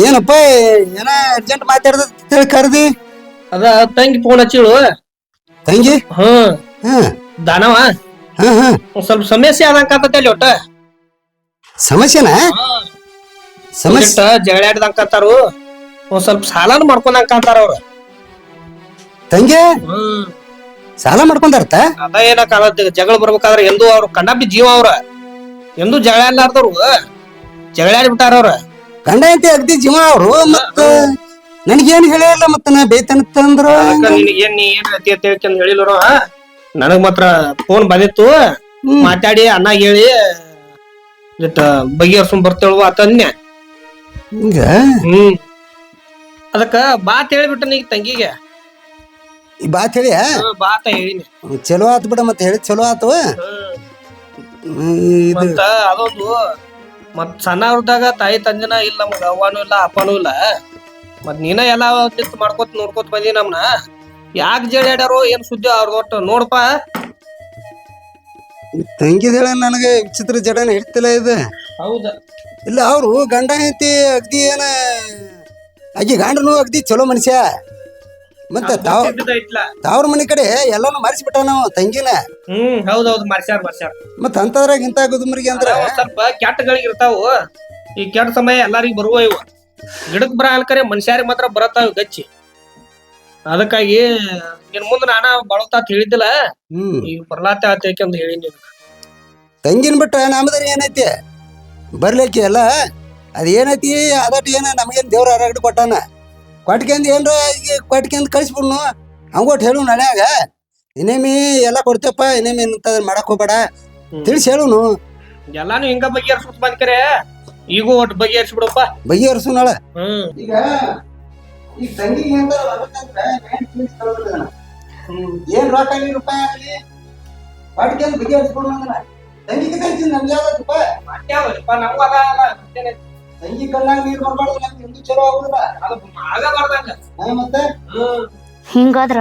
ಏನಪ್ಪ ಏನ ಅರ್ಜೆಂಟ್ ಮಾತಾಡ್ದ ಕರ್ದಿ ಅದ ತಂಗಿ ಫೋನ್ ಹಚ್ಚಿಳು ತಂಗಿ ಹ್ಮ್ ಹ್ಮ್ ದಾನವ ಹ್ಮ್ ಹ್ಮ್ ಒಂದ್ ಸ್ವಲ್ಪ ಸಮಸ್ಯೆ ಆದಂಗ ಕಾತಲ್ಲಿ ಒಟ್ಟ ಸಮಸ್ಯೆನ ಸಮಸ್ಯೆ ಜಗಳಾಡ್ದಂಗ ಕಾತಾರು ಒಂದ್ ಸ್ವಲ್ಪ ಸಾಲನು ಮಾಡ್ಕೊಂಡಂಗ ಕಾಂತಾರ ಅವ್ರ ತಂಗಿ ಹ್ಮ್ ಸಾಲ ಮಾಡ್ಕೊಂಡಾರತ ಅದ ಏನಕ್ಕ ಜಗಳ ಬರ್ಬೇಕಾದ್ರೆ ಎಂದು ಅವ್ರು ಕಂಡಾಪಿ ಜೀವ ಅವ್ರ ಎಂದು ಜಗಳ ಆಡ್ಲಾರ್ದವ್ರು ಜಗಳಾಡಿ ಬಿಟ್ಟಾರ ಅವ್ರ ಗಂಡ ಐತಿ ಅಗ್ದಿ ಜೀವ ಅವ್ರು ಮತ್ತ ನನಗೇನ್ ಹೇಳಿಲ್ಲ ಮತ್ತ ನಾ ಬೇತನತ್ತಂದ್ರ ಏನ್ ನೀ ಏನ್ ಅತಿ ಅಂತ ಹೇಳ್ಕೊಂಡ್ ಹೇಳಿಲ್ರು ನನಗ್ ಮಾತ್ರ ಫೋನ್ ಬಂದಿತ್ತು ಮಾತಾಡಿ ಅಣ್ಣ ಹೇಳಿ ಬಗೆಹರ್ಸ್ಕೊಂಡ್ ಬರ್ತೇಳುವ ಆತನ್ಯ ಹಿಂಗ ಅದಕ್ಕ ಬಾತ್ ಹೇಳಿಬಿಟ್ಟ ನೀ ತಂಗಿಗೆ ಈ ಬಾತ್ ಹೇಳಿ ಬಾತ ಹೇಳಿನಿ ಚಲೋ ಆತು ಬಿಡ ಮತ್ತೆ ಹೇಳಿ ಚಲೋ ಆತು ಮತ್ತ ಅದೊಂದು ಮತ್ ಸಣ್ಣವ್ರದಾಗ ತಾಯಿ ತಂದಿನ ಇಲ್ಲ ನಮ್ಗ ಅವ್ವಾನು ಇಲ್ಲ ಅಪ್ಪನೂ ಇಲ್ಲ ಮತ್ ನೀನ ಎಲ್ಲಾ ನಿಂತು ಮಾಡ್ಕೋತ ನೋಡ್ಕೋತ ಬಂದಿ ನಮ್ನ ಯಾಕೆ ಜಡ್ಯಾಡ್ಯಾರೋ ಏನ್ ಸುದ್ದಿ ಅವ್ರದ್ದು ಒಟ್ಟು ನೋಡಪ್ಪ ತಂಗಿದ ನನಗೆ ವಿಚಿತ್ರ ಜಡನ ಹಿಡ್ತಿಲ್ಲ ಇದು ಹೌದ ಇಲ್ಲ ಅವರು ಗಂಡ ಐತಿ ಅಗ್ದಿ ಏನ ಆಕಿ ಗಂಡನು ಅಗ್ದಿ ಚಲೋ ಮನುಷ್ಯ ಮತ್ತ ತಾವ್ರ ಮನೆ ಕಡೆ ಎಲ್ಲಾನು ಮರ್ಸಿಬಿಟ್ಟ ನಾವು ತಂಗಿನ ಹೌದೌದು ಮರ್ಸ್ಯಾರ ಮತ್ತ ಅಂತದ್ರಾಗ ಇಂತ ಗುದುಮರಿಗೆ ಅಂದ್ರ ಸ್ವಲ್ಪ ಕೆಟ್ಟಗಳಿಗೆ ಇರ್ತಾವು ಈ ಕೆಟ್ಟ ಸಮಯ ಎಲ್ಲಾರಿಗೂ ಬರುವ ಇವು ಗಿಡಕ್ ಬರ ಅಲ್ಕರೆ ಮನುಷ್ಯರಿಗೆ ಮಾತ್ರ ಬರತಾವ ಗಚ್ಚಿ ಅದಕ್ಕಾಗಿ ಇನ್ ಮುಂದೆ ನಾನ ಬಳತಾತ್ ಹೇಳಿದ್ದಿಲ್ಲ ಈಗ ಬರ್ಲಾತ ಆತೇಕಂತ ಹೇಳಿನಿ ತಂಗಿನ ಬಿಟ್ಟ ನಮ್ದ್ರ ಏನೈತಿ ಬರ್ಲಿಕ್ಕೆ ಎಲ್ಲ ಅದ ಏನೈತಿ ಅದಟ್ ಏನ ನಮಗೇನ್ ದೇವ್ರ ಹೊರಗಡೆ ಕೊಟ್ಟಾನ ಕೊಟ್ಕೊಂಡ್ ಏನ್ರ ಈಗ ಕೊಟ್ಕೊಂಡ್ ಕಳಿಸ್ಬಿಡ್ನು ಹಂಗೊಟ್ಟು ಹೇಳು ನಳ್ಯಾಗ ಇನ್ನೇಮಿ ಎಲ್ಲ ಕೊಡ್ತೇಪ್ಪ ಇನ್ನೇಮಿ ಇಂತ ಮಾಡಕ್ ಹೋಗ್ಬೇಡ ತಿಳಿಸಿ ಹೇಳುನು ಎಲ್ಲಾನು ಹಿಂಗ ಬಗೆಹರ್ಸ್ಬಿಟ್ ಬಂದ್ಕರೆ ಈಗೂ ಒಟ್ಟು ಬಗೆಹರಿಸ್ಬಿಡಪ್ಪ ಬಗೆಹರ್ಸು ನಾಳ ಈಗ ಈ ತಂಗಿಗೆ ಏನ್ ರೊಕ್ಕ ರೂಪಾಯಿ ಆಗಲಿ ಕೊಟ್ಕೊಂಡ್ ಬಗೆಹರಿಸ್ಬಿಡ್ನ ತಂಗಿಗೆ ತಂಗಿ ನಮ್ಗೆ ಯಾವ್ದಪ್ಪ ನಮ್ಗ ತಂಗಿ ಕಣ್ಣಾಗ ನೀರ್ ಬರ್ಬಾರ್ದು ನಮ್ಗೆ ಎಂದು ಚಲೋ ಆಗುದಿಲ್ಲ ಮತ್ತೆ ಹಿಂಗಾದ್ರ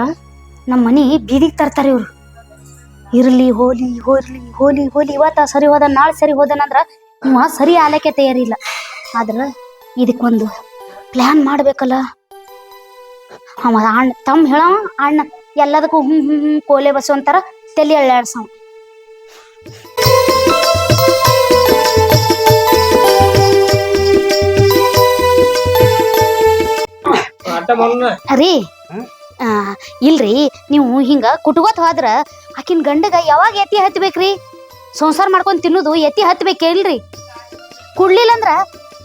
ನಮ್ಮ ಮನಿ ಬೀದಿಗೆ ತರ್ತಾರ ಇವ್ರು ಇರ್ಲಿ ಹೋಲಿ ಹೋಲಿ ಹೋಲಿ ಹೋಲಿ ಇವತ್ತ ಸರಿ ಹೋದ ನಾಳೆ ಸರಿ ಹೋದನಂದ್ರ ಇವ ಸರಿ ಆಲಕ್ಕೆ ತಯಾರಿಲ್ಲ ಆದ್ರ ಇದಕ್ಕೊಂದು ಪ್ಲಾನ್ ಮಾಡ್ಬೇಕಲ್ಲ ಅವ ಅಣ್ಣ ತಮ್ಮ ಹೇಳವ ಅಣ್ಣ ಎಲ್ಲದಕ್ಕೂ ಕೋಲೆ ಬಸ್ಸು ಅಂತಾರ ತಲೆ ಎಳ್ಳಾಡ್ಸವ ರೀ ಇಲ್ರಿ ನೀವು ಹಿಂಗ ಕುಟ್ಕೋತ್ ಹೋದ್ರ ಆಕಿನ ಗಂಡಗ ಯಾವಾಗ ಎತ್ತಿ ಹತ್ಬೇಕ್ರಿ ಸಂಸಾರ ಮಾಡ್ಕೊಂಡ್ ತಿನ್ನೋದು ಎತ್ತಿ ಹತ್ಬೇಕಿಲ್ರಿ ಕುಡ್ಲಿಲ್ಲ ಅಂದ್ರ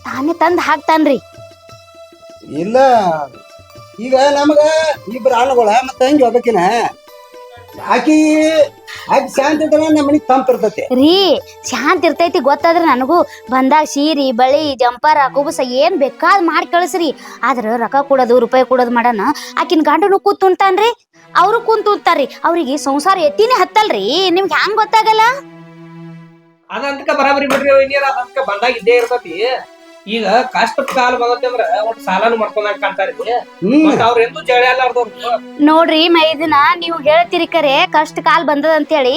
ತಾನೇ ತಂದ್ ಹಾಕ್ತಾನ್ರಿ ಇಲ್ಲ ಈಗ ನಮಗ ಇಬ್ರು ಆಳುಗಳ ಮತ್ತೆ ಹಂಗೆ ಹೋಗ್ಬೇಕಿನ ಆಕಿ ಶಾಂತಿ ಇದ್ರೆ ನಮ್ಮ ಮನಿಗ್ ತಂಪ ಇರ್ತೈತಿ ರೀ ಶಾಂತಿ ಇರ್ತೈತಿ ಗೊತ್ತಾದ್ರೆ ನನಗೂ ಬಂದಾಗ ಸೀರಿ ಬಳಿ ಜಂಪರ ಕುಬಸ ಏನ್ ಬೇಕಾದ್ ಮಾಡಿ ಕಳಿಸ್ರಿ ಆದ್ರ ರೊಕ್ಕ ಕೊಡೋದು ರೂಪಾಯಿ ಕೊಡೋದು ಮಾಡಣ ಆಕಿನ ಗಂಡನು ಕೂತ್ ಉಣ್ತಾನ್ರಿ ಅವ್ರು ಕುಂತ್ ಉಣ್ತಾರ್ರಿ ಅವ್ರಿಗೆ ಸಂಸಾರ ಎತ್ತಿನೇ ಹತ್ತಲ್ರಿ ನಿಮ್ಗೆ ಹ್ಯಾಂಗ್ ಗೊತ್ತಾಗಲ್ಲ ಅದಂತಕ ಬರಾಬರಿ ಬಿಡ್ರಿ ಅದಂತಕ ಬಂದಾಗ ಇದ್ದೇ ಇರ್ತತಿ ಈಗ ಕಷ್ಟದ ಕಾಲ ಬಂದತಿ ಅಂದ್ರ ಒಟ್ಟು ಸಾಲನು ಮಾಡ್ಕೊಂಡಂಗ ಕಾಣ್ತಾರಿ ಅವ್ರ ಎಂದು ಜಗಳಾಡ್ದವ್ರು ನೋಡ್ರಿ ಮೈದಿನ ನೀವು ಹೇಳ್ತೀರಿ ಕರೆ ಕಷ್ಟ ಕಾಲ ಬಂದದ ಅಂತೇಳಿ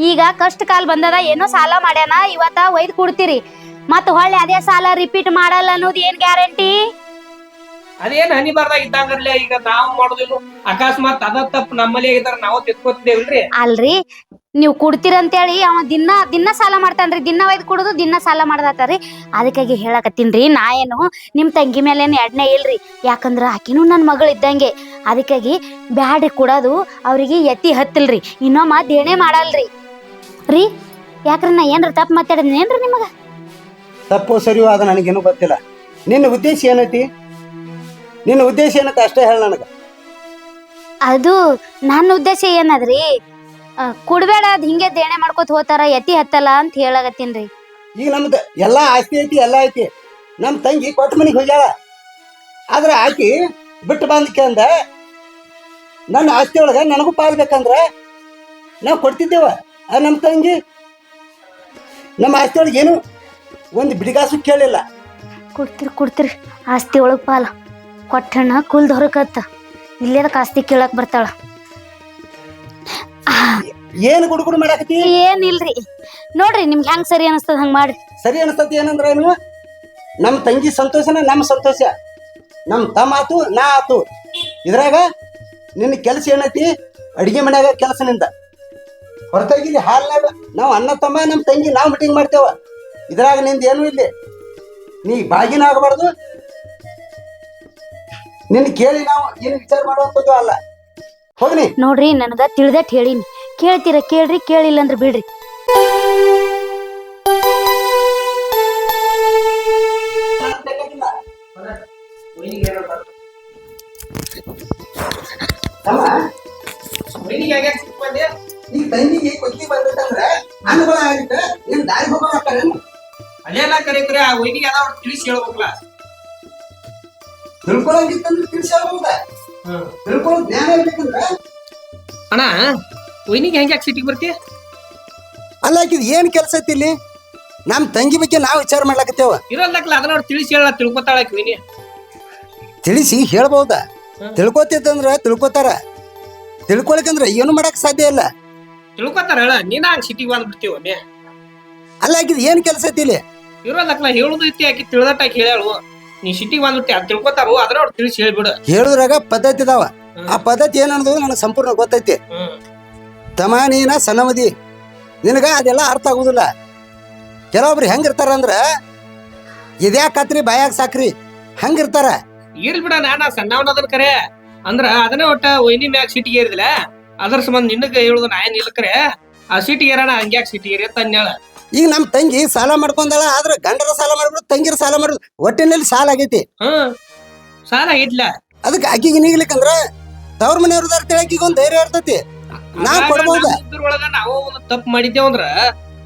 ಈಗ ಕಷ್ಟ ಕಾಲ ಬಂದದ ಏನೋ ಸಾಲ ಮಾಡ್ಯಾನ ಇವತ್ತ ಒಯ್ದು ಕೊಡ್ತೀರಿ ಮತ್ತ ಹೊಳ್ಳಿ ಅದೇ ಸಾಲ ರಿಪೀಟ್ ಮಾಡಲ್ಲ ಅನ್ನೋದು ಏನ್ ಗ್ಯಾರಂಟಿ ಅದೇನ್ ಹನಿ ಬರ್ದಾಗ ಇದ್ದಂಗರ್ಲೆ ಈಗ ನಾವು ಮಾಡೋದಿಲ್ಲ ಅಕಸ್ಮಾತ್ ಅದ ತಪ್ಪು ನಮ್ಮಲ್ಲಿ ಆಗಿದಾರ ನಾವು ತಿಳ್ಕೊತಿದ್ದೇವಲ್ರಿ ಅಲ್ರಿ ನೀವು ಕೊಡ್ತೀರಂತೇಳಿ ಅವ ದಿನ ಸಾಲ ಮಾಡ್ತಾನ್ರಿ ದಿನ ಒಯ್ದು ಕೊಡುದು ದಿನ ಸಾಲ ಮಾಡದಾತಾರಿ ಅದಕ್ಕಾಗಿ ಹೇಳಕತ್ತೀನ್ರಿ ನಾ ಏನು ನಿಮ್ ತಂಗಿ ಮೇಲೇನು ಎಡ್ನೆ ಇಲ್ರಿ ಯಾಕಂದ್ರ ಆಕಿನೂ ನನ್ ಮಗಳು ಇದ್ದಂಗೆ ಅದಕ್ಕಾಗಿ ಬ್ಯಾಡ್ರಿ ಕೊಡೋದು ಅವ್ರಿಗೆ ಎತ್ತಿ ಹತ್ತಿಲ್ರಿ ಇನ್ನೊಮ್ಮ ದೇಣೆ ಮಾಡಲ್ರಿ ರೀ ಯಾಕ್ರಿ ನಾ ಏನ್ರ ತಪ್ಪು ಮಾತಾಡಿದ್ನೇನ್ರಿ ನಿಮಗ ತಪ್ಪು ಸರಿಯೋ ಅದ ನನಗೇನು ಗೊತ್ತಿಲ್ಲ ನಿನ್ನ ಉದ್ದೇಶ ಏನೈತಿ ನಿನ್ನ ಉದ್ದೇಶ ಏನಂತ ಅಷ್ಟೇ ಹೇಳ ನನಗ ಅದು ನನ್ನ ಉದ್ದೇಶ ಏನದ್ರಿ ಕುಡ್ಬೇಡ ಅದ್ ಹಿಂಗೆ ದೇಣೆ ಮಾಡ್ಕೊತ ಹೋತಾರ ಎತ್ತಿ ಹತ್ತಲ್ಲ ಅಂತ ಹೇಳಕತ್ತೀನ್ರಿ ಈಗ ನಮ್ದು ಎಲ್ಲಾ ಆಸ್ತಿ ಐತಿ ಎಲ್ಲ ಐತಿ ನಮ್ ತಂಗಿ ಕೊಟ್ಟ ಮನಿಗೆ ಹೋಗ್ಯಾಳ ಆದ್ರೆ ಆಕಿ ಬಿಟ್ಟು ಬಂದ್ಕಂದ ನನ್ನ ಆಸ್ತಿ ಒಳಗ ನನಗೂ ಪಾಲ್ಬೇಕಂದ್ರ ನಾವು ಕೊಡ್ತಿದ್ದೇವ ನಮ್ಮ ತಂಗಿ ನಮ್ಮ ಆಸ್ತಿ ಒಳಗೆ ಏನು ಒಂದು ಬಿಡಿಗಾಸು ಕೇಳಿಲ್ಲ ಕೊಡ್ತಿರಿ ಆಸ್ತಿ ಒಳಗ್ ಪಾಲ ಕೊಟ್ಟಣ್ಣ ಕುಲ್ದ ಹೊರಕತ್ತ ಇಲ್ಲೇದಕ್ಕೆ ಆಸ್ತಿ ಕೇಳಕ್ ಬರ್ತಾಳ ಏನು ಗುಡುಗುಡು ಮಾಡಾಕತಿ ಏನಿಲ್ರಿ ನೋಡ್ರಿ ನಿಮ್ಗೆ ಹೆಂಗ್ ಸರಿ ಅನಿಸ್ತದ ಹಂಗ ಮಾಡ್ರಿ ಸರಿ ಅನಿಸ್ತತಿ ಏನಂದ್ರ ಏನು ನಮ್ಮ ತಂಗಿ ಸಂತೋಷನ ನಮ್ಮ ಸಂತೋಷ ನಮ್ಮ ತಮ್ಮ ಆತು ನಾ ಆತು ಇದ್ರಾಗ ನಿನ್ನ ಕೆಲಸ ಏನೈತಿ ಅಡಿಗೆ ಮನ್ಯಾಗ ಕೆಲಸ ನಿಂದ ಹೊರತಾಗಿ ಇಲ್ಲಿ ಹಾಲ್ನಾಗ ನಾವು ಅಣ್ಣ ತಮ್ಮ ನಮ್ಮ ತಂಗಿ ನಾವು ಮೀಟಿಂಗ್ ಮಾಡ್ತೇವ ಇದ್ರಾಗ ನಿಂದ ಏನೂ ಇಲ್ಲಿ ನೀ ಬಾಗಿನ ಆಗಬಾರ್ದು ನಿನ್ನ ಕೇಳಿ ನಾವು ಏನು ವಿಚಾರ ಮಾಡುವಂಥದ್ದು ಅಲ್ಲ ಹೋಗ್ನಿ ನೋಡ್ರಿ ನನಗ ತಿಳಿದಟ್ ಹೇಳಿನಿ ಕೇಳ್ತೀರ ಕೇಳ್ರಿ ಕೇಳಿಲ್ಲ ಅಂದ್ರೆ ಬಿಡ್ರಿ ತಮ್ಮ ಈ ತಂಗಿಗೆ ಕೊಚ್ಚಿ ಬಂದಿತ್ತಂದ್ರೆ ಅನುಕೂಲ ಆಗುತ್ತೆ ನೀನ್ ದಾರಿ ಹೋಗೋಣ ಅಲ್ಲೆಲ್ಲ ಕರೀತಾರೆ ಆ ವೈನಿಗೆ ಅದ ಅವ್ರು ತಿಳಿಸಿ ಹೇಳ್ಬೇಕಲ್ಲ. ತಿಳ್ಕೊಳಂಗಿತ್ತಂದ್ರೆ ತಿಳಿಸಿ ಹೇಳ್ಬೋದ ತಿಳ್ಕೊಳ್ಳೋ ಜ್ಞಾನ ಇರ್ಬೇಕಂದ್ರೆ ಅಣ್ಣ ವೈನಿಗೆ ಹೆಂಗೆ ಸಿಟಿಗೆ ಬರ್ತೀಯ? ಅಲ್ಲ ಆಕಿದ್ ಏನ್ ಕೆಲಸ ಐತಿ ಇಲ್ಲಿ ನಮ್ ತಂಗಿ ಬಗ್ಗೆ ನಾವು ವಿಚಾರ ಮಾಡ್ಲಾಕತ್ತೇವ ಇರೋದಕ್ಕಲ್ಲ ಅದನ್ನ ಅವ್ರು ತಿಳಿಸಿ ಹೇಳ ತಿಳ್ಕೊತಾಳ ವೈನಿ. ತಿಳಿಸಿ ಹೇಳ್ಬೋದ ತಿಳ್ಕೊತಿತ್ತಂದ್ರ ತಿಳ್ಕೊತಾರ ತಿಳ್ಕೊಳಕಂದ್ರ ಏನು ಮಾಡಕ್ ಸಾಧ್ಯ ಇಲ್ಲ ತಿಳ್ಕೊತಾರ ಹೇಳ ನೀನ ಹಂಗ ಸಿಟಿಗೆ ಬಂದ್ಬಿಡ್ತೀವ ಒಮ್ಮೆ. ಅಲ್ಲ ಆಕಿದ್ ಏನ್ ಕೆಲಸ ಐತಿ ಇಲ್ಲಿ ಇರೋದಕ್ಕಲ್ಲ ಹೇಳುದು ಐತಿ ಆಕಿ ತಿಳಿದಟ್ಟಾಕಿ ಹೇಳ್ಯಾಳು ನೀ ಸಿಟಿಗೆ ಬಂದ್ಬಿಟ್ಟಿ ಅದ್ ತಿಳ್ಕೊತಾರು ಅದ್ರ ಅವ್ರು ತಿಳಿಸಿ ಹೇಳ್ಬಿಡು. ಹೇಳುದ್ರಾಗ ಪದ್ಧತಿ ಇದಾವ ಆ ಪದ್ಧತಿ ಏನನ್ನೋದು ನನಗೆ ಸಂಪೂರ್ಣ ಗೊತ್ತೈತಿ ತಮ್ಮ ನೀನ ಸಣ್ಣಮದಿ ನಿನಗ ಅದೆಲ್ಲ ಅರ್ಥ ಆಗುದಿಲ್ಲ ಕೆಲವೊಬ್ರು ಹೆಂಗಿರ್ತಾರ ಅಂದ್ರ ಇದ್ಯಾಕ ಕತ್ರಿ ಬಾಯಾಗ ಸಾಕ್ರಿ ಹಂಗಿರ್ತಾರ ಇರ್ಲಿ ಬಿಡ ನಾನ ಸಣ್ಣವನದನ್ ಕರೆ ಅಂದ್ರ ಅದನ್ನ ಒಟ್ಟ ವೈನಿ ಮ್ಯಾಗ ಸಿಟಿಗೆ ಏರಿದಿಲ್ಲ ಅದ್ರ ಸಂಬಂಧ ನಿನಗ ಹೇಳುದು ನಾ ಏನ್ ಇಲ್ಲ ಕರೆ ಆ ಸಿಟಿಗೆ ಏರೋಣ ಹಂಗ್ಯಾಕ ಸಿಟಿಗೆ ಏರಿ ಅಂತ ಅನ್ಯಾಳ. ಈಗ ನಮ್ ತಂಗಿ ಸಾಲ ಮಾಡ್ಕೊಂಡಾಳ ಆದ್ರ ಗಂಡರ ಸಾಲ ಮಾಡ್ಬಿಡು ತಂಗಿರ ಸಾಲ ಮಾಡ್ಬಿಡು ಒಟ್ಟಿನಲ್ಲಿ ಸಾಲ ಆಗೈತಿ ಸಾಲ ಐತ್ಲ ಅದಕ್ಕೆ ಆಕಿಗೆ ನೀಗ್ಲಿಕ್ಕಂದ್ರ ತವ್ರ ಮನೆಯವ್ರದಾರ ತಿಳಕಿಗೆ ಒಂದ್ ಧೈರ್ಯ ಇರ್ತೈತಿ ನಾ ಕೊಡ್ಬೋದ ಇದ್ರೊಳಗ ನಾವು ಒಂದು ತಪ್ಪು ಮಾಡಿದ್ದೇವ ಅಂದ್ರ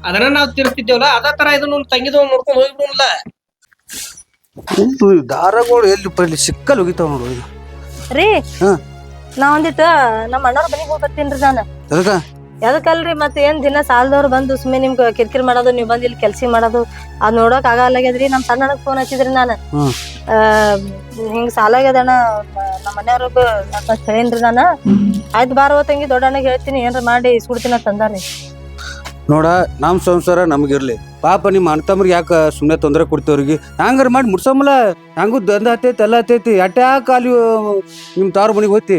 ಅದನ್ನ ನಾವು ತಿರ್ಸ್ತಿದ್ದೇವಲ್ಲ ಅದ ತರ ಇದನ್ನ ತಂಗಿದ ನೋಡ್ಕೊಂಡು ಹೋಗ್ಬಿಡಲ್ಲ. ದಾರಗಳು ಎಲ್ಲಿ ಸಿಕ್ಕಲ್ ಹೋಗಿತಾವ ನೋಡು ರೀ ಹಾ ನಾ ಒಂದಿಟ್ಟ ನಮ್ಮ ಅಣ್ಣವ್ರ ಮನೆಗೆ ಹೋಗಿ ಬರ್ತೀನ್ರಿ ನಾನು. ಅದಕ್ಕ ಯಾದಕ್ಕಲ್ರಿ ಮತ್ತೆ ಏನ್ ದಿನ ಸಾಲದವ್ರು ಬಂದು ಸುಮ್ಮನೆ ನಿಮ್ಗೆ ಕಿರಿಕಿರಿ ಮಾಡೋದು ನೀವ್ ಬಂದ್ ಇಲ್ಲಿ ಕೆಲ್ಸ ಮಾಡೋದು ಅದ್ ನೋಡಕ್ ಆಗಲ್ಲಾಗ್ಯದ್ರಿ ನಮ್ ಸಣ್ಣ ಅಣ್ಣಗ್ ಫೋನ್ ಹಚ್ಚಿದ್ರಿ ನಾನು ಹಿಂಗ್ ಸಾಲ ಆಗ್ಯದಣ್ಣ ನಮ್ಮ ಮನೆಯವ್ರಿಗೂ ಹೇಳೇನ್ರಿ ನಾನು ಆಯ್ತು ಬಾರವ ತಂಗಿ ದೊಡ್ಡ ಅಣ್ಣಗ್ ಹೇಳ್ತೀನಿ ಏನ್ರ ಮಾಡಿ ಸುಡ್ತೀನ ತಂದಾರಿ. ನೋಡ ನಮ್ ಸಂಸಾರ ನಮಗಿರ್ಲಿ ಪಾಪ ನಿಮ್ಮ ಅಣ್ತಮ್ರಿಗೆ ಯಾಕೆ ಸುಮ್ಮನೆ ತೊಂದರೆ ಕೊಡ್ತೇವ್ರಿಗೆ ಹಂಗಾರ ಮಾಡಿ ಮುಡ್ಸಮ್ಮಲ್ಲ ಹಂಗೂ ದಂಧ ಹತ್ತೈತಿ ಎಲ್ಲ ಹತ್ತೈತಿ ಎಟ್ಟ ಯಾಕೆ ಅಲ್ಲಿ ನಿಮ್ ತಾವ್ರ ಮನಿಗೆ ಹೋಗ್ತಿ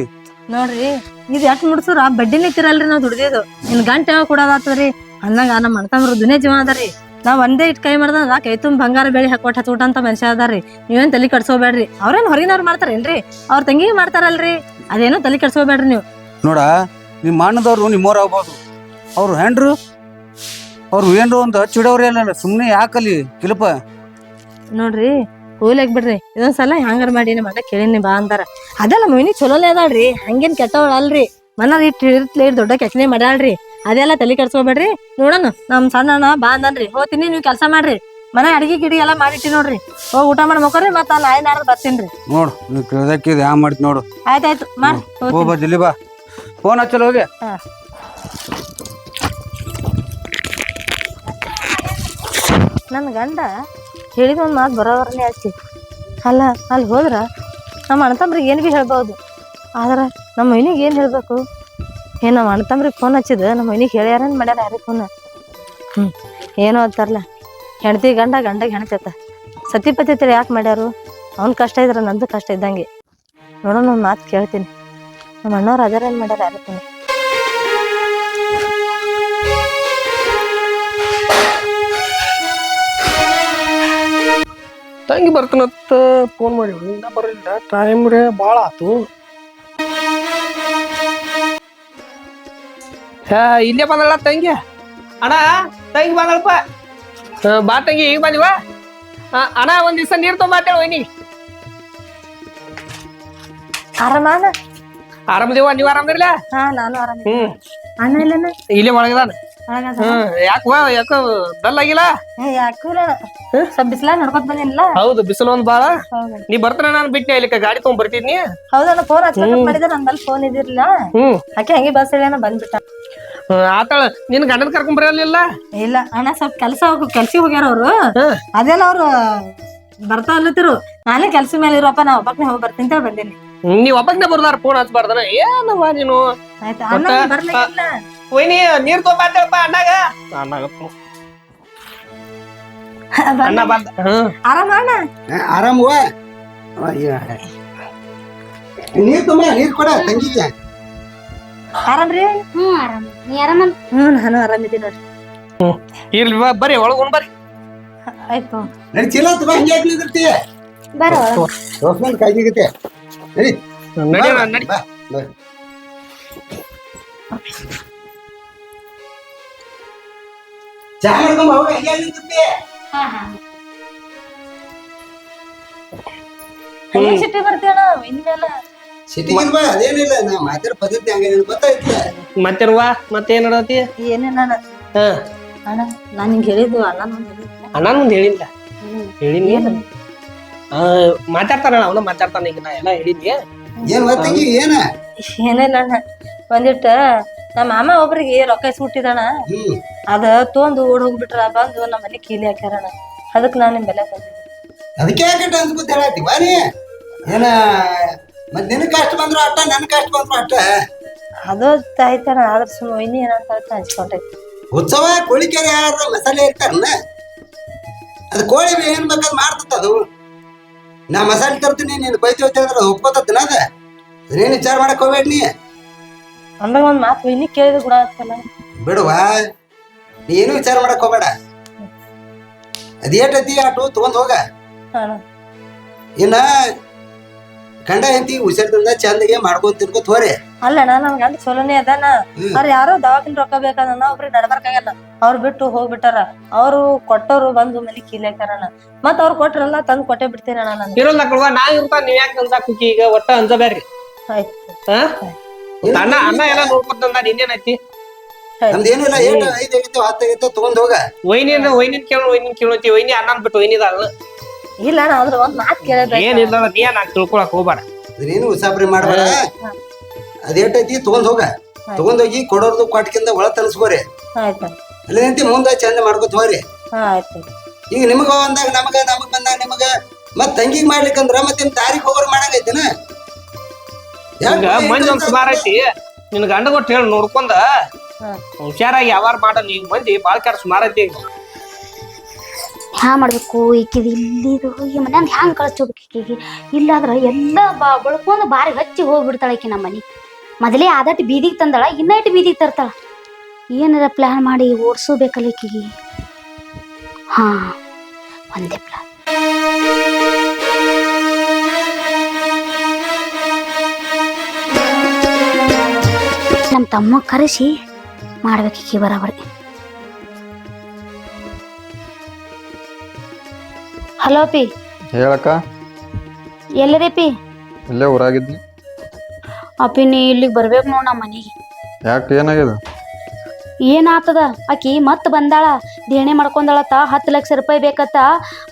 ನೋಡ್ರಿ ಇದು ಎಷ್ಟ್ ಮುಡ್ಸೂರ ಬಡ್ಡಿನೇ ತಿರಲ್ರಿ ನಾವ್ ದುಡ್ದಿದ್ದು ಇನ್ ಗಂಟೆ ಯಾವಾಗ ಕೊಡೋದಾತದ್ರಿ ಅಂದಂಗ ನಮ್ಮ ಅಣ್ತಮ್ರ ದುನೇ ಜೀವ ಅದಾರಿ ನಾವ್ ಒಂದೇ ಇಟ್ ಕೈ ಮಾಡ್ದ ಕೈ ತುಂಬ ಬಂಗಾರ ಬೆಳಿ ಹಾಕೊಟ್ ಹಚ್ಕೊಟ ಅಂತ ಮನುಷ್ಯ ಅದಾರಿ ನೀವೇನ್ ತಲೆ ಕಟ್ಸೋಬೇಡ್ರಿ ಅವ್ರೇನ್ ಹೊರಗಿನವ್ರು ಮಾಡ್ತಾರೇನ್ರಿ ಅವ್ರ ತಂಗಿಗೆ ಮಾಡ್ತಾರಲ್ರಿ ಅದೇನೋ ತಲೆ ಕಟ್ಸೋಬೇಡ್ರಿ ನೀವು. ನೋಡ ನಿಮ್ಮ ಅಣ್ಣದವ್ರು ನಿಮ್ಮವ್ರು ಆಗ್ಬೋದು ಅವ್ರು ಹೆಂಡ್ರು ಅವ್ರು ಏನ್ರು ಒಂದು ಹಚ್ಚಿಡವ್ರಿ ಅಲ್ಲ ಸುಮ್ಮನೆ ಯಾಕಲ್ಲಿ ಕಿಲಪ ನೋಡ್ರಿ ಹೋಗ್ಲಾಕ್ ಬಿಡ್ರಿ ಇದೊಂದ್ಸಲ ಹ್ಯಾಂಗಾರ ಮಾಡಿ ನಮ್ಮ ಅಣ್ಣ ಕೇಳಿನಿ ಬಾ ಅಂತಾರ ಅದೆಲ್ಲ ಮೊಯ್ನಿ ಚಲೋಲೆ ಅದಾಳ್ರಿ ಹಂಗೇನ್ ಕೆಟ್ಟವಳ ಅಲ್ರಿ ಮನ ಇಟ್ಲಿ ದೊಡ್ಡ ಕೆಲ್ಸನೇ ಮಾಡ್ಯಾಳ್ರಿ ಅದೆಲ್ಲ ತಲೆ ಕೆಡ್ಸ್ಕೊಬೇಡ್ರಿ ನೋಡೋಣ ನಮ್ ಸಣ್ಣ ಅಣ್ಣ ಬಾ ಅಂದನ್ರಿ ಹೋಗ್ತೀನಿ ನೀವ್ ಕೆಲ್ಸ ಮಾಡ್ರಿ ಮನೆ ಅಡಿಗೆ ಗಿಡಿ ಎಲ್ಲಾ ಮಾಡಿಟ್ಟಿ ನೋಡ್ರಿ ಹೋಗಿ ಊಟ ಮಾಡಿ ಮಕ್ಕೋರಿ ಮತ್ತ ಅಲ್ಲಿ ಆಯ್ನಾರ ಬರ್ತೀನ್ರಿ. ನೋಡು ನೀವು ಕೇಳ್ದಕ್ಕಿದ್ ಯಾ ಮಾಡ್ತಿ ನೋಡು. ಆಯ್ತಾಯ್ತು ಮಾಡಿ ಹೋ ಬಾ ಜಲ್ಲಿ ಬಾ ಫೋನ್ ಹಚ್ಚಲ್ಲ ಹೋಗಿ. ನನ್ನ ಗಂಡ ಹೇಳಿದ ಒಂದು ಮಾತು ಬರೋವರನೇ ಹಚ್ಚಿ ಅಲ್ಲ ಅಲ್ಲಿ ಹೋದ್ರ ನಮ್ಮ ಅಣ್ಣತಮ್ರಿಗೆ ಏನು ಭೀ ಹೇಳ್ಬೋದು ಆದ್ರೆ ನಮ್ಮ ಮೈನಿಗೆ ಏನು ಹೇಳಬೇಕು ಏನು ನಮ್ಮ ಅಣ್ಣತಮ್ರಿಗೆ ಫೋನ್ ಹಚ್ಚಿದ ನಮ್ಮ ಮೈನಿಗೆ ಹೇಳ್ಯಾರೇನು ಮಾಡ್ಯಾರ ಯಾರಿಗೆ ಫೋನ್ ಏನೋ ಅಂತಾರಲ್ಲ ಹೆಣ್ತಿ ಗಂಡಗೆ ಹೆಣ್ತೈತ ಸತಿಪತಿ ತಿಳಿ ಯಾಕೆ ಮಾಡ್ಯಾರು ಅವ್ನ ಕಷ್ಟ ಇದ್ರೆ ನಂದು ಕಷ್ಟ ಇದ್ದಂಗೆ ನೋಡೋಣ ಒಂದು ಮಾತು ಕೇಳ್ತೀನಿ ನಮ್ಮ ಅಣ್ಣವ್ರು ಅದಾರೇನು ಮಾಡ್ಯಾರ ಯಾರಿಗೆ ಫೋನ್ ತಂಗಿ ಬರ್ತಾನತ್ತ ಫೋನ್ ಮಾಡಿ ಇನ್ನ ಬರಲಿಲ್ಲ ಟೈಮ್ ರೇ ಭಾಳ ಆತು. ಇಲ್ಲೇ ಬಂದಳ ತಂಗಿ ಅಣ್ಣ ತಂಗಿ ಬಂದಳಪ್ಪ ಬಾ ತಂಗಿ ಈಗ ಬಂದಿವ ಅಣ್ಣ ಒಂದ್ ದಿವಸ ನೀರ್ ತೊಗೊಂಬಾತೇಳ ವೈನಿ. ಆರಾಮಾನ ಆರಾಮದೇವ ನೀವ್ ಆರಾಮದಿರ್ಲ? ಹಾ ನಾನು ಆರಾಮ. ಅಣ್ಣ ಇಲ್ಲನ ಇಲ್ಲೇ ಒಳಗದಾನ. ಯಾಕ ಡಲ್ ಆಗಿಲ್ಲ? ಯಾಕೂರ ಸ್ವಲ್ಪ ಬಿಸಿಲ ನಡ್ಕೊತ ಬಂದಿಲ್ಲ. ಹೌದು ಬಿಸಿಲು ಒಂದ್ ಬಾಳ. ನೀ ಬರ್ತಾನ ನಾನು ಬಿಟ್ಟೆ ಇಲ್ಲಿ ಗಾಡಿ ತಗೊಂಡ್ ಬರ್ತಿದ್ನಿ. ಹೌದಣ್ಣ ಫೋನ್ ಹಚ್ಬೇಕಂತ ಮಾಡಿದ್ರೆ ನನ್ನಲ್ಲಿ ಫೋನ್ ಇದಿರ್ಲಿಲ್ಲ ಆಕೆ ಹಂಗೆ ಬಸ್ ಹೇಳ ಬಂದ್ಬಿಟ್ಟ. ಆತಾಳ ನಿನ್ ಗಂಡನ್ ಕರ್ಕೊಂಡ್ ಬರಲಿಲ್ಲ? ಇಲ್ಲ ಅಣ್ಣ ಸ್ವಲ್ಪ ಕೆಲ್ಸಿಗೆ ಹೋಗ್ಯಾರ ಅವ್ರು ಅದೆಲ್ಲ ಅವ್ರು ಬರ್ತಾ ಅಲ್ಲತ್ತಿರು ನಾನೇ ಕೆಲ್ಸ ಮೇಲೆ ಇರೋಪ್ಪ ನಾ ಒಬ್ಬಕ್ನೆ ಹೋಗಿ ಬರ್ತೀನಿ ಬಂದೀನಿ. ನೀವ್ ಒಬ್ಬಕ್ನೆ ಬರ್ದಾರ ಫೋನ್ ಹಚ್ಬಾರ್ದನ ಏನವ್ವ ನೀನು? ಆಯ್ತಾ ಅಣ್ಣ ಬರ್ಲಿಲ್ಲ ವೈನಿ ನೀರ್ ತೊಗೊಂಬಾತೇಳಪ್ಪ ಅಣ್ಣಾಗ. ಆರಾಮ ಅಣ್ಣ ಆರಾಮವ ನೀರ್ ತುಂಬ ನೀರ್ ಕೊಡ ತಂಗಿಗೆ. ಆರಾಮ್ರಿ? ಆರಾಮ. ನೀ ಆರಾಮಲ್ಲ? ನಾನು ಆರಾಮಿದ್ದೀನಿ ನೋಡ್ರಿ. ಇರ್ಲಿ ಬರ್ರಿ ಒಳಗೊಂಡ್ ಬರ್ರಿ. ಆಯ್ತು. ನಡಿ ಚೀಲ ತುಂಬ ಹಂಗೆ ಯಾಕೆ ನಿಂದಿರ್ತೀಯ? ಬರ ತೋರ್ಸ್ಕೊಂಡು ಕಾಯ್ದಿಗತ್ತೆ. ನಡಿ ನಡಿ ನಡಿ. ಬಾ ಬಾ. ಚಾ ಮಾಡ್ಕೊಂಡ್ ಹೋಗ ಹಂಗೆ ಯಾಕೆ ನಿಂತಿರ್ತೀಯ? ಸಿಟ್ಟಿ ಬರ್ತೀಯಣ್ಣ ಇನ್ನೆಲ್ಲ? ಸಿಟಿಗಿನ್ ಬಾ ಅದೇನಿಲ್ಲ ನಾ ಮಾತಾಡೋ ಪದ್ಧತಿ ಹಂಗೆ ನಿನಗೆ ಗೊತ್ತಾಯ್ತಲ್ಲ. ಮತ್ತೇನ್ವಾ ಮತ್ತೇನ್ ನಡತಿ? ಏನೇನ ಹಾ ಅಣ್ಣ ನಾನು ಹಿಂಗೆ ಹೇಳಿದ್ದು ಅಣ್ಣ ಅಣ್ಣ ಮುಂದೆ ಹೇಳಿಲ್ಲ. ಹೇಳಿನಿ ಮಾತಾಡ್ತಾನ ಅವನ ಮಾತಾಡ್ತಾನ. ಈಗ ನಾ ಎಲ್ಲ ಹೇಳಿದ್ನಿ. ಏನ್ ತಂಗಿ ಏನ? ಏನಿಲ್ಲ ಅಣ್ಣ, ಒಂದಿಟ್ಟು ನಮ್ಮ ಮಾಮ ಒಬ್ರಿಗೆ ರೊಕ್ಕ ಇಸ್ಬಿಟ್ಟಿದಣ್ಣ. ಅದ ತೊಂದು ಓಡ್ ಹೋಗ್ಬಿಟ್ರ, ಬಂದು ನಮ್ಮ ಮನೆ ಕೀಲಿ ಹಾಕ್ಯಾರಣ್ಣ. ಅದಕ್ಕೆ ನಾನು ನಿಮ್ ಬೆಲೆ ಬಂದಿದ್ದೆ. ಅದಕ್ಕೆ ಯಾಕೆ ಅನ್ಸ್ಕೊತ ಹೇಳತ್ತಿ ಬಾನಿ ಏನ? ಮತ್ ನಿನ್ ಕಷ್ಟ ಬಂದ್ರು ಅಟ್ಟ, ನನ್ ಕಷ್ಟ ಬಂದ್ರು ಅಟ್ಟ. ಅದು ಆಯ್ತಣ್ಣ, ಆದ್ರ ಸುಮ್ಮ ಇನ್ನಿ ಏನಂತ ಹಂಚ್ಕೊಂಡೈತಿ. ಉತ್ಸವ ಕೋಳಿಕೆರೆ ಯಾರ ಮಸಾಲೆ ಇರ್ತಾರಲ್ಲ, ಅದು ಕೋಳಿ ಏನ್ ಬೇಕಾದ್ ಮಾಡ್ತದ ಅದು. ನಾ ಮಸಾಲೆ ತರ್ತೀನಿ, ನೀನು ಬೈತಿ ಹೋಗ್ತಿದ್ರೆ ಒಪ್ಕೋತನ ಅದ. ಅದೇನು ವಿಚಾರ ಮಾಡಕ್ ಹೋಗ್ಬೇಡ ನೀ. ಅಂದಾಗ ಒಂದ್ ಮಾತು ಇನ್ನಿ ಕೇಳಿದ ಗುಣ ಆಗ್ತಲ್ಲ. ಬಿಡುವಾ, ನೀ ಏನು ವಿಚಾರ ಮಾಡಕ್ ಹೋಗ್ಬೇಡ. ಅದೇಟೈತಿ ಆಟು ತಗೊಂಡ್ ಹೋಗ. ಇನ್ನ ಕಂಡ ಹೆಂಡತಿ ಹುಷಾರ್ದಿಂದ ಚಂದಗೆ ಮಾಡ್ಕೊಂಡ್ ತಿನ್ಕೋತ ಹೋರಿ. ಅಲ್ಲಣ್ಣ ನನ್ ಗಂಡ ಚಲೋನೇ ಅದಾನ. ಅವ್ರ ಯಾರೋ ದವಾಖಾನೆ ರೊಕ್ಕ ಬೇಕಾದಣ್ಣ, ಒಬ್ರಿಗೆ ನಡ್ಬರ್ಕಾಗಲ್ಲ. ಅವ್ರು ಬಿಟ್ಟು ಹೋಗ್ಬಿಟ್ಟಾರ. ಅವ್ರು ಕೊಟ್ಟವ್ರು ಬಂದು ಮನೆ ಕೀಲಿ ಹಾಕ್ಯಾರಣ್ಣ. ಮತ್ ಅವ್ರು ಕೊಟ್ರಲ್ಲ ತಂದ್ ಕೊಟ್ಟೆ ಬಿಡ್ತೇನಣ್ಣ ನಾನು. ಇರೋಲ್ಲ ಕಳ್ವಾ, ನಾ ಇರ್ತಾ ನೀವ್ ಯಾಕೆ ಅಂತ ಕುಕ್ಕಿ ಈಗ ಒಟ್ಟ ಅಂಜಬ್ಯಾರ್ರಿ. ಆಯ್ತು. ಹಾ ಅಣ್ಣ ಅಣ್ಣ ಎಲ್ಲ ನೋಡ್ಕೊತಂದ ಇನ್ನೇನೈತಿ. ನಮ್ದೇನಿಲ್ಲ, ಏಟ್ 5 ಆಗೈತೆ 10 ಆಗೈತೆ ತಗೊಂಡ್ ಹೋಗ. ವೈನಿನ್ ಕೇಳೋತಿ. ವೈನಿ ಅಣ್ಣನ್ ಬಿಟ್ಟು ವೈನಿದಾಗ ಇಲ್ಲ ಅಣ್ಣ, ಅದ್ರ ಒಂದ್ ಮಾತು ಕೇಳಬೇಕು. ಏನಿಲ್ಲ ನೀ ನಾಕ್ ತಿಳ್ಕೊಳಕ್ ಹೋಗ್ಬೇಡ. ಅದೇನು ಉಸಾಬ್ರಿ ಮಾಡ್ಬೇಡ. ಅದೇಟೈತಿ ತಗೊಂಡ್ ಹೋಗ. ತಗೊಂಡೋಗಿ ಕೊಡೋರ್ದು ಕೊಟ್ಕಿಂದ ಒಳ ತನ್ಸ್ಕೋರಿ. ಆಯ್ತು. ಅಲ್ಲಿ ನಿಂತಿ ಮುಂದೆ ಚಂದ ಮಾಡ್ಕೊತ ಹೋರಿ. ಆಯ್ತು. ಈಗ ನಿಮಗ ಅಂದಾಗ ನಮಗ ಬಂದಾಗ ನಿಮಗ ಮತ್ ತಂಗಿಗ್ ಮಾಡ್ಲಿಕ್ಕಂದ್ರ ಮತ್ತೆ ತಾರೀಖ್ ಹೋಗೋರ್ ಮಾಡಂಗೈತಿನ? ಈಗ ಮಂದಿ ಒಂದ್ ಸುಮಾರು ಐತಿ. ನಿನ್ ಗಂಡ ಕೊಟ್ಟು ಹೇಳಿ ನೋಡ್ಕೊಂಡ ಹುಷಾರಾಗಿ ಯಾವಾರ ಮಾಡ. ನೀವ್ ಮಂದಿ ಬಾಳ್ ಕೆಟ್ಟ ಸುಮಾರು ಐತಿ. ಈಗ ಹ್ಯಾ ಮಾಡ್ಬೇಕು ಈಕಿದು ಇಲ್ಲಿದು ಈ ಮನ್ಯಾಗ ಹ್ಯಾಂಗ ಕಳ್ಸೋಬೇಕು ಈಕಿಗೆ? ಇಲ್ಲಾದ್ರ ಎಲ್ಲ ಬಳ್ಕೊಂಡ್ ಬಾರಿ ಹಚ್ಚಿ ಹೋಗ್ಬಿಡ್ತಾಳ ಈಕಿ. ನಮ್ಮ ಮನಿ ಮೊದಲೇ ಆದಟ್ಟು ಬೀದಿಗೆ ತಂದಾಳ, ಇನ್ನಷ್ಟು ಬೀದಿಗೆ ತರ್ತಾಳ. ಏನಾರ ಪ್ಲಾನ್ ಮಾಡಿ ಓಡಿಸೋಬೇಕಲ್ಲ ಈಕಿಗೆ. ಹಾ ಒಂದೇ ಪ್ಲಾನ್. ನಮ್ಮ ತಮ್ಮ ಕರೆಸಿ ಮಾಡ್ಬೇಕು ಈಕಿ ಬರಾಬರಿ. ಹಲೋ ಪಿ. ಹೇಳಕ್ಕ. ಎಲ್ಲದೇ ಪಿ? ಇಲ್ಲೇ ಊರಾಗಿದ್ನಿ. ಅಪ್ಪಿ ನೀ ಇಲ್ಲಿಗೆ ಬರ್ಬೇಕು ನೋಡ್ ನಮ್ಮ ಮನೆಗೆ. ಯಾಕೆ ಏನಾಗ್ಯದ? ಏನಾಗ್ತದ, ಆಕಿ ಮತ್ ಬಂದಾಳ. ದೇಣೆ ಮಾಡ್ಕೊಂಡಾಳತ್ತ. 10 ಲಕ್ಷ ರೂಪಾಯಿ ಬೇಕತ್ತ.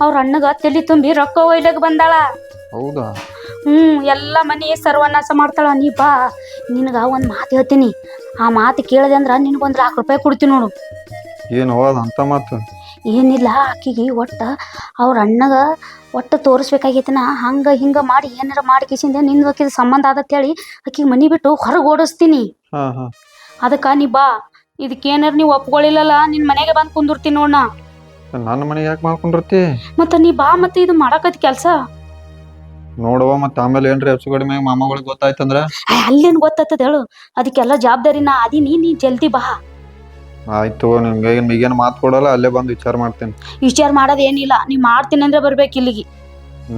ಅವ್ರ ಅಣ್ಣಗ ತಲಿ ತುಂಬಿ ರೊಕ್ಕ ಒಯ್ಲಕ್ ಬಂದಾಳ. ಹೌದಾ? ಎಲ್ಲ ಮನೆ ಸರ್ವನಾಶ ಮಾಡ್ತಾಳ. ನೀ ಬಾ, ನಿನಗ ಒಂದ್ ಮಾತು ಹೇಳ್ತೀನಿ. ಆ ಮಾತು ಕೇಳದೆ ಅಂದ್ರ ನಿನಗೊಂದ್ $1,00,000 ಕೊಡ್ತೀನಿ ನೋಡು. ಏನು ಹೋದ ಅಂತ ಮಾತು? ಏನಿಲ್ಲ, ಆಕಿಗೆ ಒಟ್ಟ ಅವ್ರ ಅಣ್ಣಗ ಒಟ್ಟ ತೋರಿಸ್ಬೇಕಾಗೈತಿನ. ಹಂಗ ಹಿಂಗ ಮಾಡಿ ಏನಾರ ಮಾಡಿ ಕಿಸಿಂದ ನಿಂದ ಸಂಬಂಧ ಆದತ್ತೇಳಿ ಆಕಿಗೆ ಮನಿ ಬಿಟ್ಟು ಹೊರಗೆ ಓಡಿಸ್ತೀನಿ. ಅದಕ್ಕ ನೀ ಬಾ. ಇದಕ್ಕೇನಾರ ನೀವು ಒಪ್ಕೊಳ್ಳಿಲ್ಲಲ್ಲ, ನಿನ್ ಮನೆಗೆ ಬಂದು ಕುಂದಿರ್ತೀನಿ ನೋಡ್ನ. ನನ್ನ ಮನೆಗೆ ಯಾಕೆ ಮಾಡ್ಕೊಂಡಿರ್ತಿ? ಮತ್ತ ನೀ ಬಾ, ಮತ್ತೆ ಇದು ಮಾಡಕತ್ ಕೆಲ್ಸ ನೋಡುವ. ಮತ್ತ ಆಮೇಲೆ ಏನ್ರಿ ಹೆಚ್ಚು ಕಡಿಮೆ ಮಾಮಗಳಿಗೆ ಗೊತ್ತಾಯ್ತಂದ್ರ? ಅಲ್ಲೇನ್ ಗೊತ್ತಾಗ್ತದ ಹೇಳು? ಅದಕ್ಕೆಲ್ಲ ಜವಾಬ್ದಾರಿ ನಾ ಅದೀನಿ. ನೀ ಜಲ್ದಿ ಬಾ. ಆಯ್ತು, ನಿಮ್ಗೆ ಈಗೇನು ಮಾತು ಕೊಡಲ್ಲ, ಅಲ್ಲೇ ಬಂದು ವಿಚಾರ ಮಾಡ್ತೀನಿ. ವಿಚಾರ ಮಾಡೋದೇನಿಲ್ಲ, ನೀ ಮಾಡ್ತೀನಿ ಅಂದ್ರೆ ಬರ್ಬೇಕು ಇಲ್ಲಿಗೆ.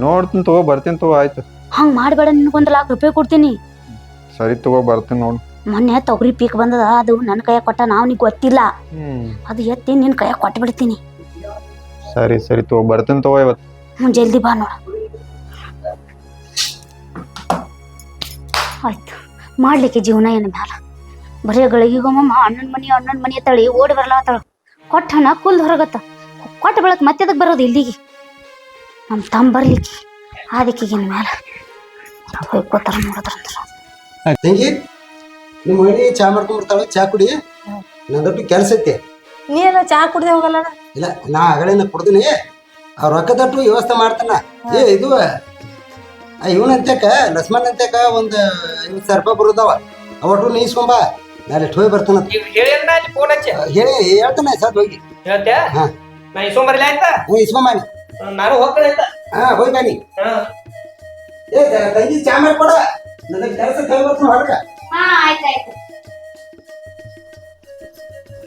ನೋಡ್ತೀನಿ ತಗೋ, ಬರ್ತೀನಿ ತಗೋ. ಆಯ್ತು, ಹಂಗ ಮಾಡ್ಬೇಡ. ನಿನ್ಗೊಂದ್ $1,00,000 ಕೊಡ್ತೀನಿ. ಸರಿ ತಗೋ, ಬರ್ತೀನಿ ನೋಡು. ಮೊನ್ನೆ ತೊಗರಿ ಪೀಕ್ ಬಂದದ, ಅದು ನನ್ನ ಕೈಯಾಗ ಕೊಟ್ಟ. ನಾವು ನೀ ಗೊತ್ತಿಲ್ಲ, ಅದು ಎತ್ತಿ ನಿನ್ ಕೈಯಾಗ ಕೊಟ್ಟು ಬಿಡ್ತೀನಿ. ಸರಿ ಸರಿ ತಗೋ, ಬರ್ತೀನಿ ತಗೋ ಇವತ್ತು. ಜಲ್ದಿ ಬಾ ನೋಡ. ಆಯ್ತು, ಮಾಡ್ಲಿಕ್ಕೆ ಜೀವನ ಏನ ಮ್ಯಾಲ ಬರೀ ಗಳಿಗೆಗೊಮ್ಮ ಅಣ್ಣನ ಮನಿ ತಳಿ ಓಡಿ ಬರ್ಲಾತಾಳ. ಕೊಟ್ಟ ಹಣ ಕುಲ್ದು ಹೊರಗತ್ತ. ಕೊಟ್ಟ ಬೆಳಕ್ ಮತ್ತೆ ಅದಕ್ಕೆ ಬರೋದು ಇಲ್ಲಿಗೆ. ನಮ್ಮ ತಮ್ಮ ಬರ್ಲಿಕ್ಕೆ ಅದಕ್ಕಿಗಿನ ಮ್ಯಾಲ ಹೋಗ್ಕೋತಾರ ನೋಡೋದ್ರಂದ್ರ. ತಂಗಿ ನಿಮ್ಮ ಮನೆ ಚಾ ಮಾಡ್ಕೊಂಡ್ಬಿಡ್ತಾಳ. ಚಾ ಕುಡಿ, ನಂದೊಟ್ಟು ಕೆಲಸ ಐತಿ. ನೀ ಎಲ್ಲ ಚಾ ಕುಡ್ದೆ ಹೋಗಲ್ಲ? ಇಲ್ಲ, ನಾ ಅಗಳಿಂದ ಕುಡ್ದಿನಿ. ಅವ್ರ ರೊಕ್ಕದಟ್ಟು ವ್ಯವಸ್ಥೆ ಮಾಡ್ತಾನ. ಇದು ಇವನಂತಕ ಲಕ್ಷ್ಮಣ್ ಅಂತಕ ಒಂದು 50,000 ರೂಪಾಯಿ ಬರುದಾವ. ಅವಟ್ಟು ನೀ ಇಸ್ಕೊಂಬ, ನಾಳೆ ಹೋಗಿ ಬರ್ತಾನ. ಹೇಳಿ ಹೇಳ್ತಾನೆ ಸದ್ ಹೋಗಿ. ನಾ ಇಸ್ಕೊಂಬರ್ಲಿ ಆಯ್ತಾ? ಇಸ್ಕೊಂಬಾನಿ. ನಾನು ಹೋಗ್ತೇನೆ ಆಯ್ತಾ? ಹೋಗಿ ಬಾನಿ. ಏ ತಂಗಿ ಚಾ ಮಾಡಿ ಕೊಡ ನನಗೆ ಕೆಲಸ ಕೈ ಬರ್ತೀನಿ ಹೊರಗ ಹಾ ಆಯ್ತಾಯ್ತು